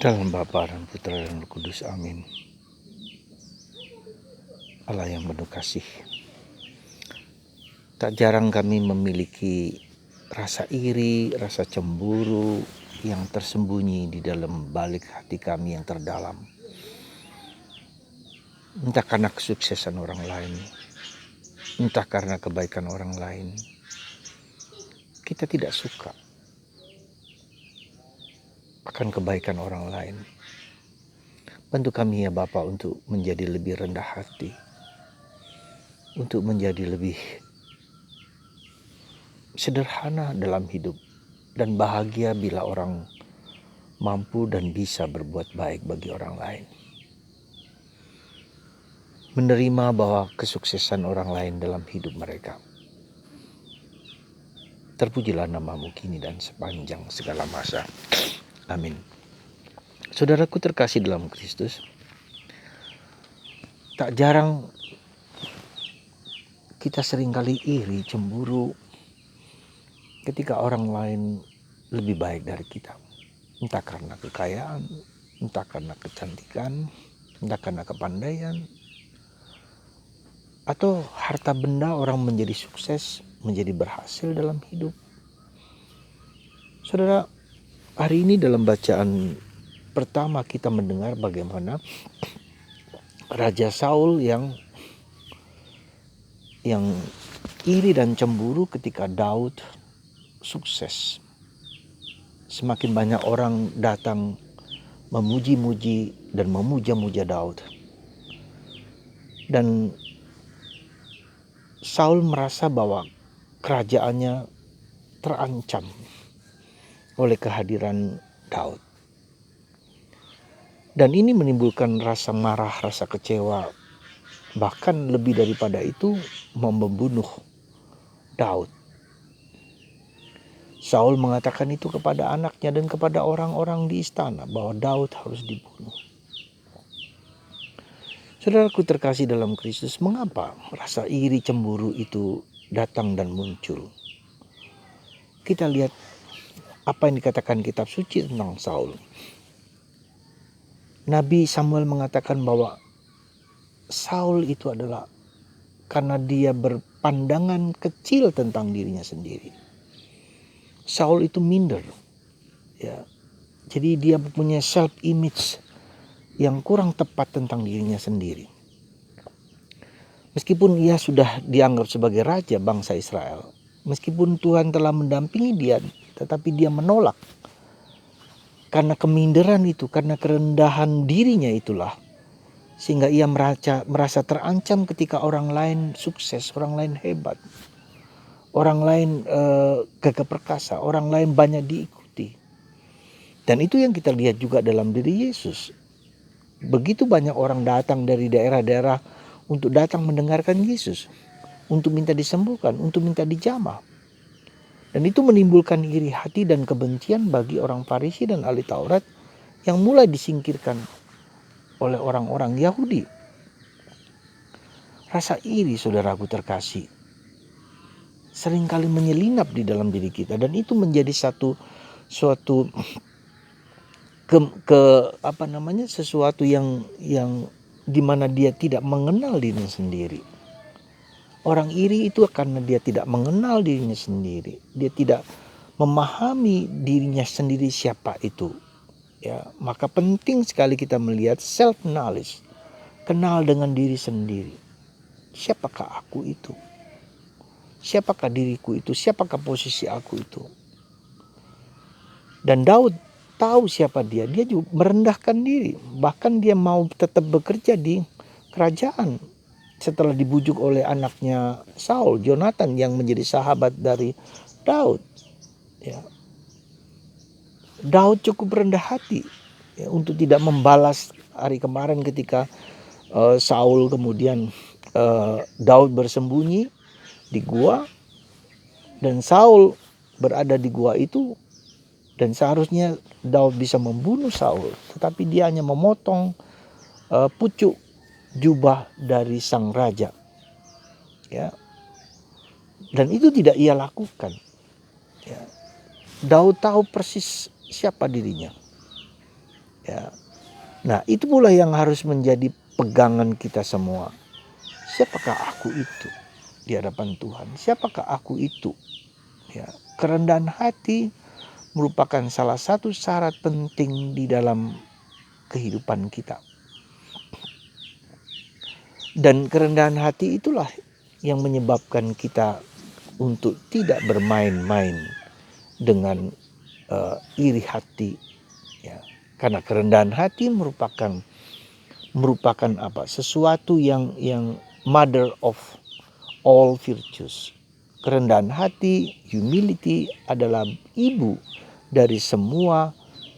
Dalam Bapa dan Putra dan Roh Kudus, amin. Allah yang penuh kasih. Tak jarang kami memiliki rasa iri, rasa cemburu yang tersembunyi di dalam balik hati kami yang terdalam. Entah karena kesuksesan orang lain, entah karena kebaikan orang lain. Kita tidak suka akan kebaikan orang lain. Bantu kami ya Bapa untuk menjadi lebih rendah hati, untuk menjadi lebih sederhana dalam hidup, dan bahagia bila orang mampu dan bisa berbuat baik bagi orang lain. Menerima bahwa kesuksesan orang lain dalam hidup mereka. Terpujilah namamu kini dan sepanjang segala masa. Amin. Saudaraku terkasih dalam Kristus, tak jarang kita seringkali iri, cemburu ketika orang lain lebih baik dari kita. Entah karena kekayaan, entah karena kecantikan, entah karena kepandaian, atau harta benda orang menjadi sukses, menjadi berhasil dalam hidup. Saudara, hari ini dalam bacaan pertama kita mendengar bagaimana Raja Saul yang iri dan cemburu ketika Daud sukses. Semakin banyak orang datang memuji-muji dan memuja-muja Daud. Dan Saul merasa bahwa kerajaannya terancam oleh kehadiran Daud. Dan ini menimbulkan rasa marah, rasa kecewa. Bahkan lebih daripada itu, membunuh Daud. Saul mengatakan itu kepada anaknya dan kepada orang-orang di istana bahwa Daud harus dibunuh. Saudaraku terkasih dalam Kristus, mengapa rasa iri cemburu itu datang dan muncul? Kita lihat apa yang dikatakan kitab suci tentang Saul. Nabi Samuel mengatakan bahwa Saul itu adalah karena dia berpandangan kecil tentang dirinya sendiri. Saul itu minder, ya. Jadi dia punya self image yang kurang tepat tentang dirinya sendiri. Meskipun ia sudah dianggap sebagai raja bangsa Israel, meskipun Tuhan telah mendampingi dia, tetapi dia menolak. Karena keminderan itu, karena kerendahan dirinya itulah, sehingga ia merasa terancam ketika orang lain sukses, orang lain hebat, orang lain gagah perkasa, orang lain banyak diikuti. Dan itu yang kita lihat juga dalam diri Yesus. Begitu banyak orang datang dari daerah-daerah untuk datang mendengarkan Yesus, untuk minta disembuhkan, untuk minta dijamah. Dan itu menimbulkan iri hati dan kebencian bagi orang Farisi dan ahli Taurat yang mulai disingkirkan oleh orang-orang Yahudi. Rasa iri, saudaraku terkasih, seringkali menyelinap di dalam diri kita, dan itu menjadi suatu sesuatu yang dimana dia tidak mengenal dirinya sendiri. Orang iri itu karena dia tidak mengenal dirinya sendiri. Dia tidak memahami dirinya sendiri siapa itu. Ya, maka penting sekali kita melihat self knowledge. Kenal dengan diri sendiri. Siapakah aku itu? Siapakah diriku itu? Siapakah posisi aku itu? Dan Daud tahu siapa dia. Dia juga merendahkan diri. Bahkan dia mau tetap bekerja di kerajaan. Setelah dibujuk oleh anaknya Saul, Jonathan, yang menjadi sahabat dari Daud. Ya. Daud cukup rendah hati, ya, untuk tidak membalas hari kemarin ketika Saul kemudian Daud bersembunyi di gua, dan Saul berada di gua itu, dan seharusnya Daud bisa membunuh Saul, tetapi dia hanya memotong pucuk jubah dari sang raja, ya. Dan itu tidak ia lakukan, ya. Daud tahu persis siapa dirinya. Ya. Nah, itu pula yang harus menjadi pegangan kita semua. Siapakah aku itu di hadapan Tuhan? Siapakah aku itu? Ya, kerendahan hati merupakan salah satu syarat penting di dalam kehidupan kita. Dan kerendahan hati itulah yang menyebabkan kita untuk tidak bermain-main dengan iri hati, ya. Karena kerendahan hati merupakan apa? Sesuatu yang mother of all virtues. Kerendahan hati, humility adalah ibu dari semua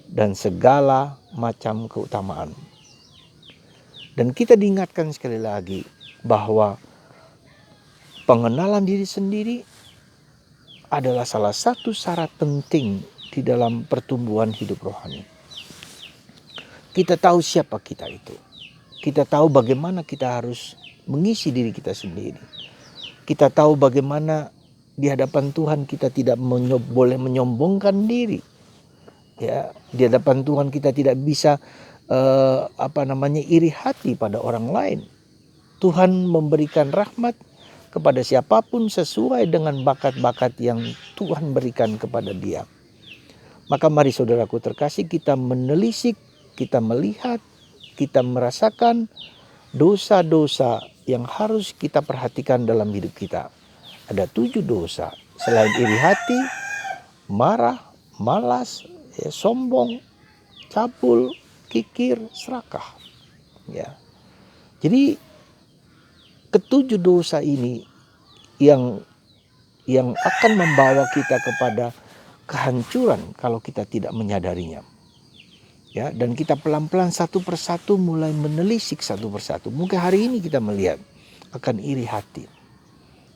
dan segala macam keutamaan. Dan kita diingatkan sekali lagi bahwa pengenalan diri sendiri adalah salah satu syarat penting di dalam pertumbuhan hidup rohani. Kita tahu siapa kita itu. Kita tahu bagaimana kita harus mengisi diri kita sendiri. Kita tahu bagaimana di hadapan Tuhan kita tidak boleh menyombongkan diri. Ya, di hadapan Tuhan kita tidak bisa iri hati pada orang lain. Tuhan memberikan rahmat kepada siapapun sesuai dengan bakat-bakat yang Tuhan berikan kepada dia. Maka mari saudaraku terkasih, kita menelisik, kita melihat, kita merasakan dosa-dosa yang harus kita perhatikan dalam hidup kita. Ada 7 dosa selain iri hati, marah, malas, sombong, cabul, kikir, serakah. Ya. Jadi ketujuh dosa ini yang akan membawa kita kepada kehancuran kalau kita tidak menyadarinya. Ya, dan kita pelan-pelan satu persatu mulai menelisik satu persatu. Mungkin hari ini kita melihat akan iri hati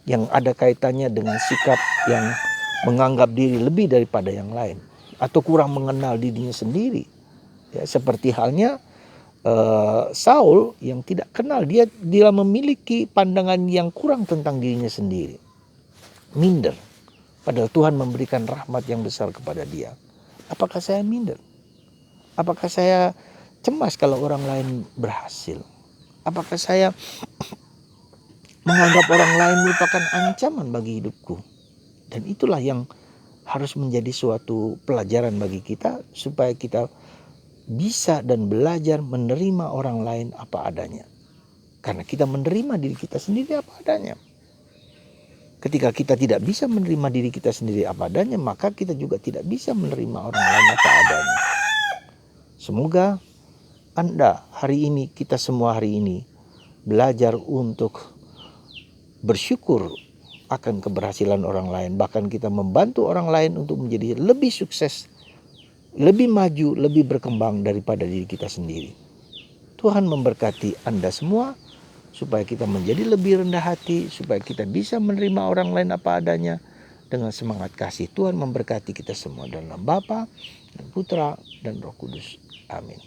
yang ada kaitannya dengan sikap yang menganggap diri lebih daripada yang lain atau kurang mengenal dirinya sendiri. Ya, seperti halnya Saul yang tidak kenal, dia memiliki pandangan yang kurang tentang dirinya sendiri, minder, padahal Tuhan memberikan rahmat yang besar kepada dia. Apakah saya minder? Apakah saya cemas kalau orang lain berhasil? Apakah saya menganggap orang lain merupakan ancaman bagi hidupku? Dan itulah yang harus menjadi suatu pelajaran bagi kita, supaya kita bisa dan belajar menerima orang lain apa adanya. Karena kita menerima diri kita sendiri apa adanya. Ketika kita tidak bisa menerima diri kita sendiri apa adanya, maka kita juga tidak bisa menerima orang lain apa adanya. Semoga Anda hari ini, kita semua hari ini belajar untuk bersyukur akan keberhasilan orang lain. Bahkan kita membantu orang lain untuk menjadi lebih sukses, lebih maju, lebih berkembang daripada diri kita sendiri. Tuhan memberkati Anda semua supaya kita menjadi lebih rendah hati, supaya kita bisa menerima orang lain apa adanya dengan semangat kasih. Tuhan memberkati kita semua dalam Bapa dan Putra dan Roh Kudus. Amin.